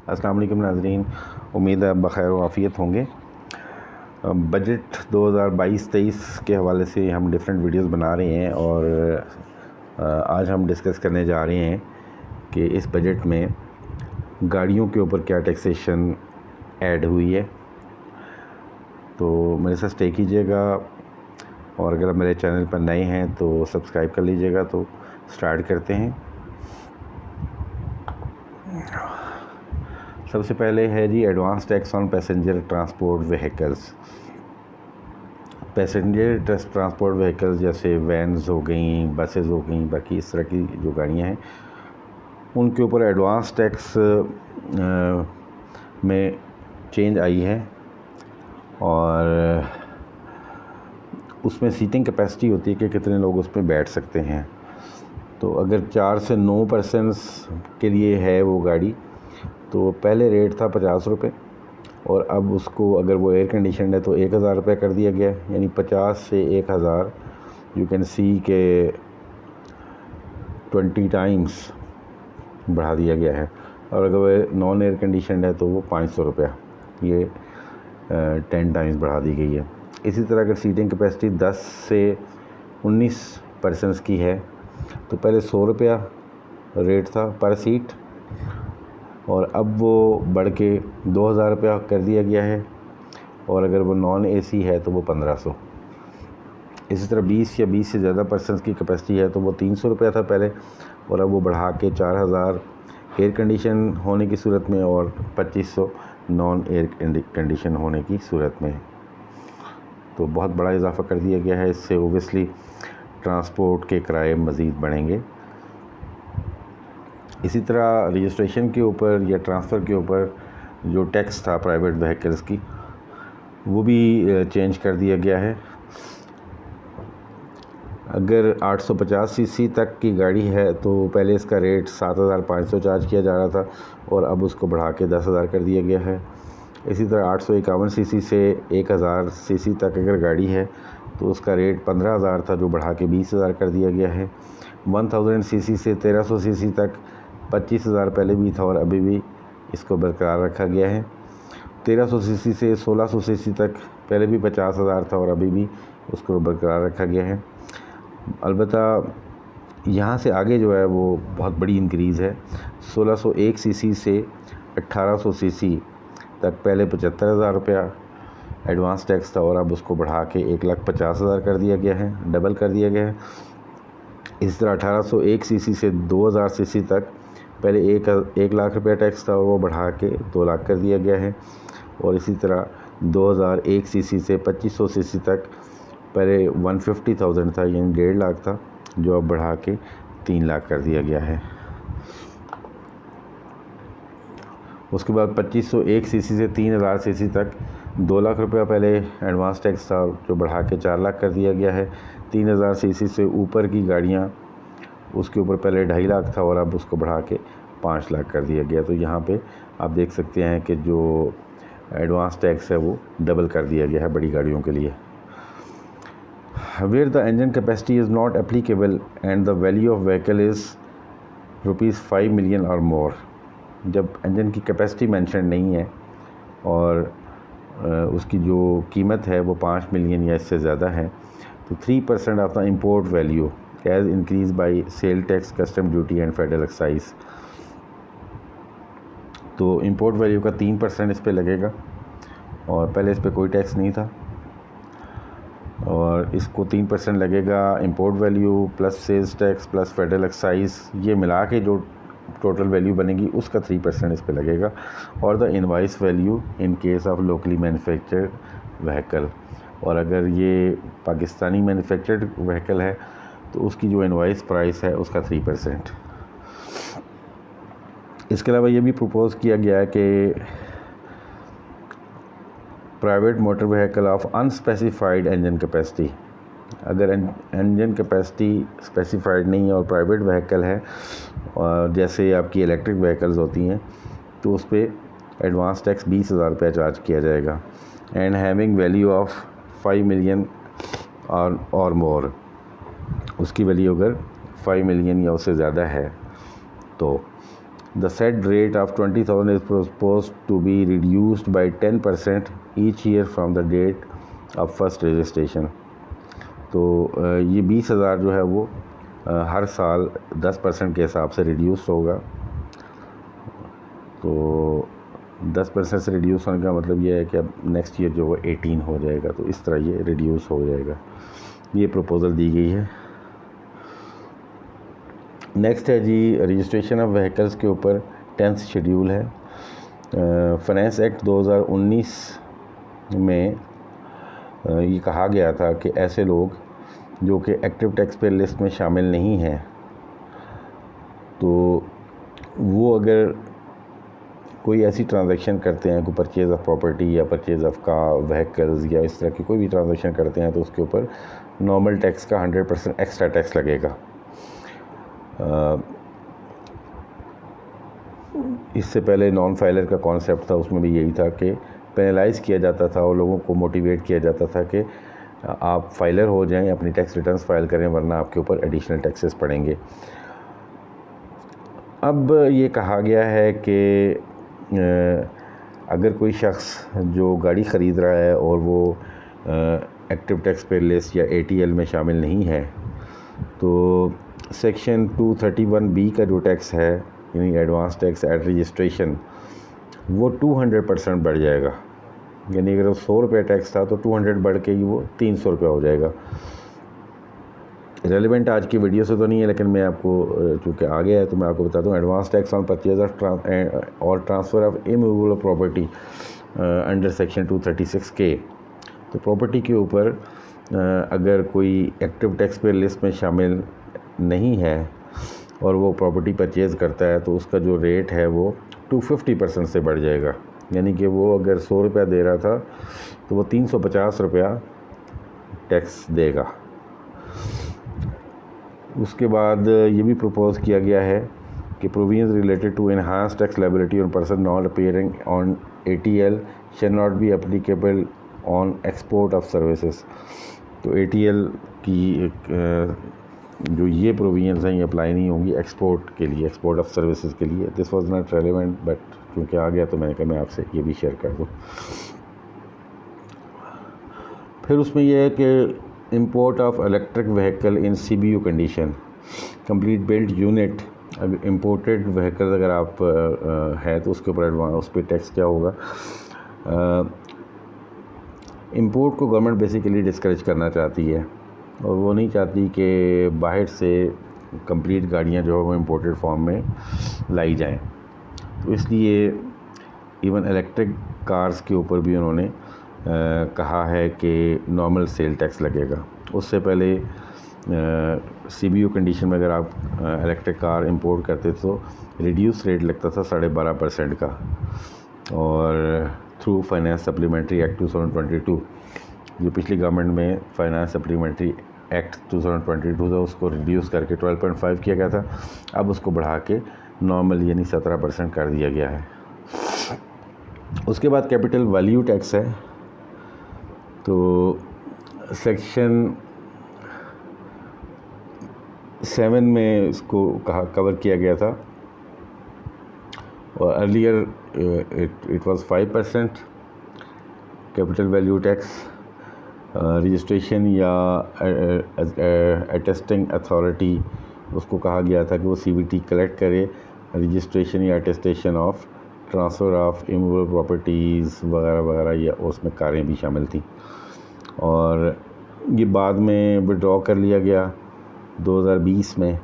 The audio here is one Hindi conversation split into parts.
अस्सलाम वालेकुम नाज़रीन, उम्मीद है आप बख़ैर व आफ़ियत होंगे। बजट 2022-23 के हवाले से हम डिफरेंट वीडियोस बना रहे हैं और आज हम डिस्कस करने जा रहे हैं कि इस बजट में गाड़ियों के ऊपर क्या टैक्सेशन ऐड हुई है। तो मेरे साथ स्टे कीजिएगा और अगर आप मेरे चैनल पर नए हैं तो सब्सक्राइब कर लीजिएगा। तो स्टार्ट करते हैं। सबसे पहले है जी advance tax on passenger transport vehicles. Passenger transport vehicles जैसे वैन्स हो गई, बसेस हो गई, बाकी इस तरह की जो गाड़ियां हैं उनके ऊपर एडवांस टैक्स में चेंज आई है और उसमें सीटिंग कैपेसिटी होती है कि कितने लोग उस पर बैठ सकते हैं। तो अगर 4 से 9 पर्सन्स के लिए है वो गाड़ी तो पहले रेट था 50 रुपये और अब उसको अगर वो एयर कंडीशन है तो 1000 रुपये कर दिया गया है, यानी 50 से 1000 यू कैन सी के 20 टाइम्स बढ़ा दिया गया है। और अगर वो नॉन एयर कंडीशन है तो वो 500 रुपया, ये 10 टाइम्स बढ़ा दी गई है। इसी तरह अगर सीटिंग कैपेसिटी 10 से 19 पर्सन्स की है तो पहले 100 रुपया रेट था पर सीट और अब वो बढ़ के 2000 रुपया कर दिया गया है और अगर वो नॉन एसी है तो वो 1500। इसी तरह 20 या 20 से ज़्यादा पर्सन्स की कैपेसिटी है तो वो 300 रुपया था पहले और अब वो बढ़ा के 4000 एयर कंडीशन होने की सूरत में और 2500 नॉन एयर कंडीशन होने की सूरत में। तो बहुत बड़ा इजाफा कर दिया गया है। इससे ओबियसली ट्रांसपोर्ट के किराए मज़ीद बढ़ेंगे। इसी तरह रजिस्ट्रेशन के ऊपर या ट्रांसफ़र के ऊपर जो टैक्स था प्राइवेट व्हीकल्स की वो भी चेंज कर दिया गया है। अगर 850 सीसी तक की गाड़ी है तो पहले इसका रेट 7500 चार्ज किया जा रहा था और अब उसको बढ़ा के 10,000 कर दिया गया है। इसी तरह 851 सीसी से 1000 सीसी तक अगर गाड़ी है तो उसका रेट 15,000 था जो बढ़ा के 20,000 कर दिया गया है। 1000 सीसी से 1300 सीसी तक 25,000 पहले भी था और अभी भी इसको बरकरार रखा गया है। 1300 सीसी से 1600 सीसी तक पहले भी 50,000 था और अभी भी उसको बरकरार रखा गया है। अलबत्ता यहाँ से आगे जो है वो बहुत बड़ी इंक्रीज़ है। 1601 सीसी से 1800 सीसी तक पहले 75,000 रुपया एडवांस टैक्स था और अब उसको बढ़ा के 1,50,000 कर दिया गया है, डबल कर दिया गया है। इस तरह 1801 सीसी से 2000 सीसी तक पहले 1 लाख रुपया टैक्स था और वो बढ़ा के 2 लाख कर दिया गया है। और इसी तरह 2001 सीसी से 2500 सीसी तक पहले 150,000 था, यानी 1.5 लाख था, जो अब बढ़ा के 3 लाख कर दिया गया है। उसके बाद 2501 सीसी से 3000 सीसी तक 2 लाख रुपया पहले एडवांस टैक्स था जो बढ़ा के 4 लाख कर दिया गया है। 3000 सीसी से ऊपर की गाड़ियाँ उसके ऊपर पहले 2.5 लाख था और अब उसको बढ़ा के 5 लाख कर दिया गया। तो यहाँ पे आप देख सकते हैं कि जो एडवांस टैक्स है वो डबल कर दिया गया है बड़ी गाड़ियों के लिए। Where the engine capacity is not applicable and the value of vehicle is ₹5 million और मोर। जब इंजन की कैपेसिटी मेंशन नहीं है और उसकी जो कीमत है वो 5 मिलियन या इससे ज़्यादा है तो 3% of the import value as increase by sale tax, custom duty and federal excise. तो इंपोर्ट वैल्यू का 3% इस पे लगेगा और पहले इस पे कोई टैक्स नहीं था और इसको 3% लगेगा। Import value plus sales tax plus federal excise, ये मिला के जो टोटल वैल्यू बनेगी उसका 3% इस पे लगेगा। और the invoice value in case of locally manufactured vehicle, और अगर ये पाकिस्तानी मैन्युफैक्चर्ड व्हीकल है तो उसकी जो इनवाइस प्राइस है उसका 3%। इसके अलावा ये भी प्रपोज़ किया गया है कि private motor vehicle of unspecified engine capacity, अगर इंजन कैपेसिटी स्पेसिफाइड नहीं है और प्राइवेट व्हीकल है और जैसे आपकी इलेक्ट्रिक व्हीकल्स होती हैं तो उस पर एडवांस टैक्स 20,000 रुपया चार्ज किया जाएगा। And having value of 5 million और मोर, उसकी वैल्यू अगर 5 मिलियन या उससे ज़्यादा है तो The said rate of 20,000 is proposed to be reduced by 10% each year from the date of first registration. तो ये 20,000 जो है वो हर साल 10% के हिसाब से रिड्यूस होगा। तो 10% से रिड्यूस होने का मतलब ये है कि अब नेक्स्ट ईयर जो वो 18 हो जाएगा, तो इस तरह ये रिड्यूस हो जाएगा। ये प्रपोज़ल दी गई है। नेक्स्ट है जी रजिस्ट्रेशन ऑफ व्हीकल्स के ऊपर 10th शेड्यूल है। फाइनेंस एक्ट 2019 में ये कहा गया था कि ऐसे लोग जो कि एक्टिव टैक्स पेयर लिस्ट में शामिल नहीं हैं, तो वो अगर कोई ऐसी ट्रांजैक्शन करते हैं, कोई परचेज़ ऑफ प्रॉपर्टी या परचेज़ ऑफ कार व्हीकल्स या इस तरह की कोई भी ट्रांजैक्शन करते हैं, तो उसके ऊपर नॉर्मल टैक्स का 100% एक्स्ट्रा टैक्स लगेगा। इससे पहले नॉन फाइलर का कॉन्सेप्ट था, उसमें भी यही था कि पेनलाइज़ किया जाता था और लोगों को मोटिवेट किया जाता था कि आप फाइलर हो जाएं, अपनी टैक्स रिटर्न्स फाइल करें, वरना आपके ऊपर एडिशनल टैक्सेस पड़ेंगे। अब ये कहा गया है कि अगर कोई शख्स जो गाड़ी ख़रीद रहा है और वो एक्टिव टैक्स पेयर लिस्ट या ATL में शामिल नहीं है, तो सेक्शन 231B का जो टैक्स है, यानी एडवांस टैक्स एट रजिस्ट्रेशन, वो 200% बढ़ जाएगा। यानी अगर 100 रुपये टैक्स था तो 200 बढ़ के ही वो 300 रुपये हो जाएगा। रेलिवेंट आज की वीडियो से तो नहीं है, लेकिन मैं आपको चूँकि आ गया है तो मैं आपको बता दूँ। Advance tax on purchase of और transfer of immovable property under section 236K। तो प्रॉपर्टी के ऊपर अगर कोई एक्टिव टैक्स पेयर लिस्ट में शामिल नहीं है और वो प्रॉपर्टी परचेज़ करता है, तो उसका जो रेट है वो 250% से बढ़ जाएगा। यानी कि वो अगर 100 रुपया दे रहा था तो वो 350 रुपया टैक्स देगा। उसके बाद ये भी प्रपोज़ किया गया है कि provisions related to enhance tax liability on person not appearing on ATL shall not be applicable on export of services. तो ATL की जो ये प्रोविजंस हैं ये अप्लाई नहीं होंगी एक्सपोर्ट के लिए, एक्सपोर्ट ऑफ सर्विसेज के लिए। This was not relevant, but क्योंकि आ गया तो मैंने कहा मैं आपसे ये भी शेयर कर दूँ। फिर उसमें यह है कि import of electric vehicle in CBU condition, complete built unit. अगर इम्पोर्टेड व्हीकल अगर आप है तो उसके ऊपर एडवांस उस पर टैक्स क्या होगा। इंपोर्ट को गवर्नमेंट बेसिकली डिस्करेज करना चाहती है और वो नहीं चाहती कि बाहर से कंप्लीट गाड़ियाँ जो है वो इम्पोर्टेड फॉर्म में लाई जाएं। तो इसलिए इवन इलेक्ट्रिक कार्स के ऊपर भी उन्होंने कहा है कि नॉर्मल सेल टैक्स लगेगा। उससे पहले CBU कंडीशन में अगर आप इलेक्ट्रिक कार इंपोर्ट करते तो रिड्यूस रेट लगता था 12.5% का, और थ्रू फाइनेंस सप्लीमेंट्री एक्ट 2022 जो पिछली गवर्नमेंट में फाइनेंस सप्लीमेंट्री एक्ट 2022 था उसको रिड्यूस करके 12.5 किया गया था। अब उसको बढ़ा के नॉर्मल यानी 17% कर दिया गया है। उसके बाद कैपिटल वैल्यू टैक्स है। तो सेक्शन 7 में इसको कवर किया गया था और earlier it was 5% capital value tax. Registration या अटेस्टिंग अथॉरिटी उसको कहा गया था कि वो CVT कलेक्ट करे रजिस्ट्रेशन या attestation of transfer of immovable properties वगैरह वगैरह, या उसमें कारें भी शामिल थी। और ये बाद में विड्रॉ कर लिया गया 2020 में,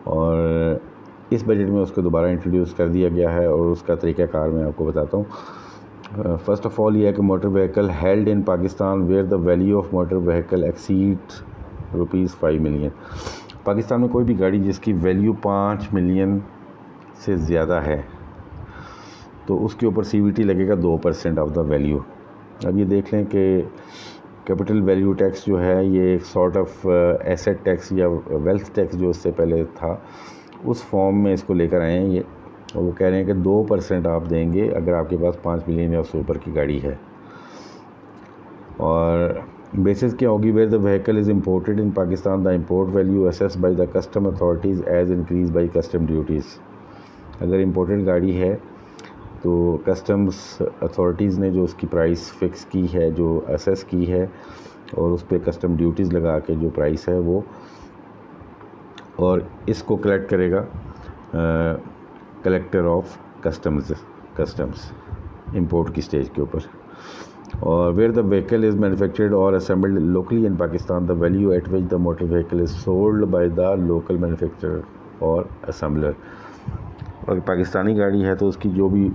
और इस बजट में उसको दोबारा इंट्रोड्यूस कर दिया गया है। और उसका तरीक़ाकार मैं आपको बताता हूँ। फर्स्ट ऑफ़ ऑल ये है कि motor vehicle held in Pakistan where the value of motor vehicle exceed ₹5 million. Pakistan में कोई भी गाड़ी जिसकी वैल्यू 5 मिलियन से ज़्यादा है तो उसके ऊपर CVT लगेगा 2% ऑफ द वैल्यू। अब ये देख लें कि कैपिटल वैल्यू टैक्स जो है ये एक सॉर्ट ऑफ एसेट टैक्स या वेल्थ टैक्स जो इससे पहले था उस फॉर्म में इसको लेकर आए हैं ये, और वो कह रहे हैं कि 2% आप देंगे अगर आपके पास 5 मिलियन या उससे ऊपर की गाड़ी है। और बेसिस क्या होगी, where the vehicle is imported in Pakistan the import value assessed by the custom authorities as increase by custom duties. अगर इम्पोर्टेड गाड़ी है तो कस्टम्स अथॉरिटीज़ ने जो उसकी प्राइस फ़िक्स की है, जो असेस की है, और उस पर कस्टम ड्यूटीज़ लगा के जो प्राइस है वो, और इसको कलेक्ट करेगा कलेक्टर ऑफ कस्टम्स इंपोर्ट की स्टेज के ऊपर। और where the vehicle is manufactured और assembled locally in Pakistan, the value at which the motor vehicle is sold by the local manufacturer और असेंबलर। और पाकिस्तानी गाड़ी है तो उसकी जो भी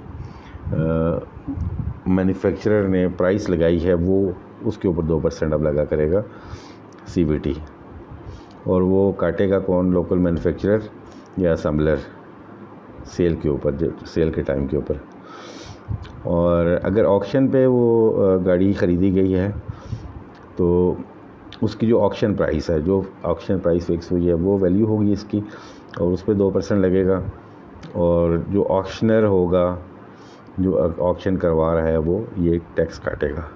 मैन्युफैक्चरर ने प्राइस लगाई है वो उसके ऊपर 2% अब लगा करेगा CVT, और वो काटेगा कौन, लोकल मैन्युफैक्चरर या असेंबलर सेल के ऊपर, जो सेल के टाइम के ऊपर। और अगर ऑक्शन पे वो गाड़ी ख़रीदी गई है तो उसकी जो ऑक्शन प्राइस है, जो ऑक्शन प्राइस फिक्स हुई है, वो वैल्यू होगी इसकी, और उस पर 2% लगेगा। और जो ऑक्शनर होगा, जो ऑक्शन करवा रहा है, वो ये टैक्स काटेगा।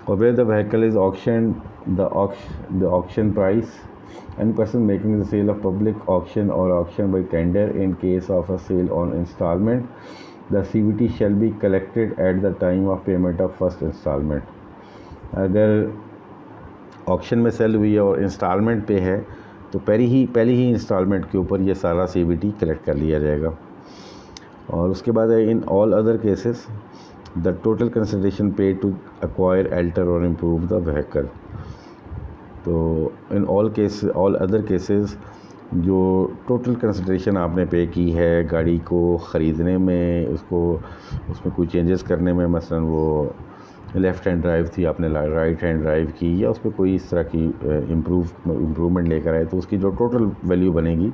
और where the vehicle is auction, the auction price, any person making the sale of public auction or auction by tender in case of a sale on installment, the CVT shall be collected at the time of payment of first installment। अगर ऑक्शन में सेल हुई है और इंस्टॉलमेंट पे है तो पहली ही इंस्टॉलमेंट के ऊपर ये सारा CVT कलेक्ट कर लिया जाएगा। और उसके बाद है in all other cases the total consideration paid to acquire, alter or improve the vehicle. तो इन ऑल अदर केसेस जो टोटल कंसिडरेशन आपने पे की है गाड़ी को ख़रीदने में, उसमें कोई चेंजेस करने में, मसलन वो लेफ़्ट हैंड ड्राइव थी, आपने राइट हैंड ड्राइव की, या उस पर कोई इस तरह की इम्प्रूवमेंट लेकर आए, तो उसकी जो टोटल वैल्यू बनेगी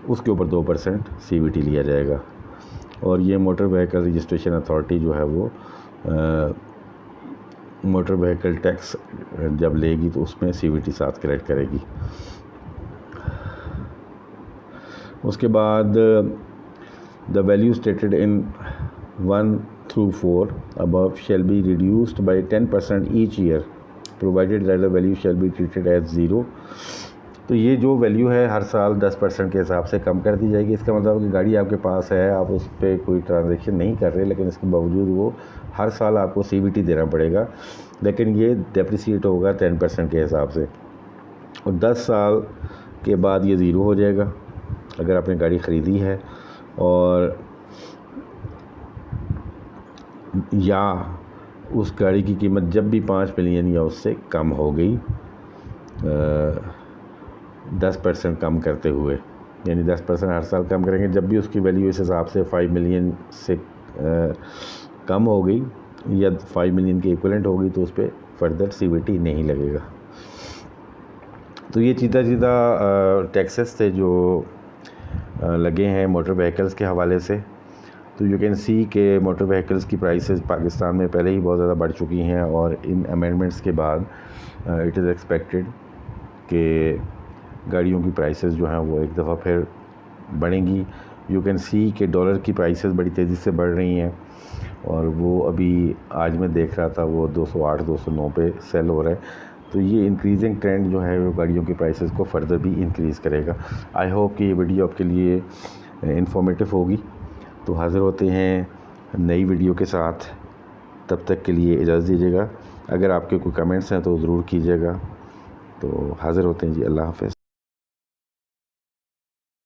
उसके ऊपर 2% CVT लिया जाएगा। और ये मोटर व्हीकल रजिस्ट्रेशन अथॉरिटी जो है वो मोटर व्हीकल टैक्स जब लेगी तो उसमें CVT साथ कलेक्ट करेगी। उसके बाद the value stated in 1 through 4 above shall be reduced by 10% each year provided that the value shall be treated as 0। तो ये जो वैल्यू है हर साल 10% के हिसाब से कम कर दी जाएगी। इसका मतलब कि गाड़ी आपके पास है, आप उस पर कोई ट्रांजैक्शन नहीं कर रहे, लेकिन इसके बावजूद वो हर साल आपको CVT देना पड़ेगा, लेकिन ये डेप्रिसिएट होगा 10% के हिसाब से। और 10 साल के बाद ये ज़ीरो हो जाएगा अगर आपने गाड़ी ख़रीदी है, और या उस गाड़ी की कीमत जब भी 5 मिलियन या उससे कम हो गई 10% कम करते हुए, यानी 10% हर साल कम करेंगे। जब भी उसकी वैल्यू इस हिसाब से 5 मिलियन से कम हो गई या 5 मिलियन के इक्विवेलेंट होगी तो उस पर फर्दर CVT नहीं लगेगा। तो ये सीधा टैक्सेस थे जो लगे हैं मोटर व्हीकल्स के हवाले से। तो यू कैन सी के मोटर व्हीकल्स की प्राइसेस पाकिस्तान में पहले ही बहुत ज़्यादा बढ़ चुकी हैं, और इन अमेंडमेंट्स के बाद इट इज़ एक्सपेक्टेड कि गाड़ियों की प्राइसेस जो हैं वो एक दफ़ा फिर बढ़ेंगी। यू कैन सी कि डॉलर की प्राइसेस बड़ी तेज़ी से बढ़ रही हैं, और वो अभी आज मैं देख रहा था वो 208-209 पे सेल हो रहा है। तो ये इंक्रीजिंग ट्रेंड जो है वो गाड़ियों की प्राइसेस को फर्दर भी इंक्रीज़ करेगा। आई होप कि ये वीडियो आपके लिए इंफॉर्मेटिव होगी। तो हाज़िर होते हैं नई वीडियो के साथ, तब तक के लिए इजाज़त दीजिएगा। अगर आपके कोई कमेंट्स हैं तो ज़रूर कीजिएगा। तो हाज़िर होते हैं जी, अल्लाह हाफ़िज़।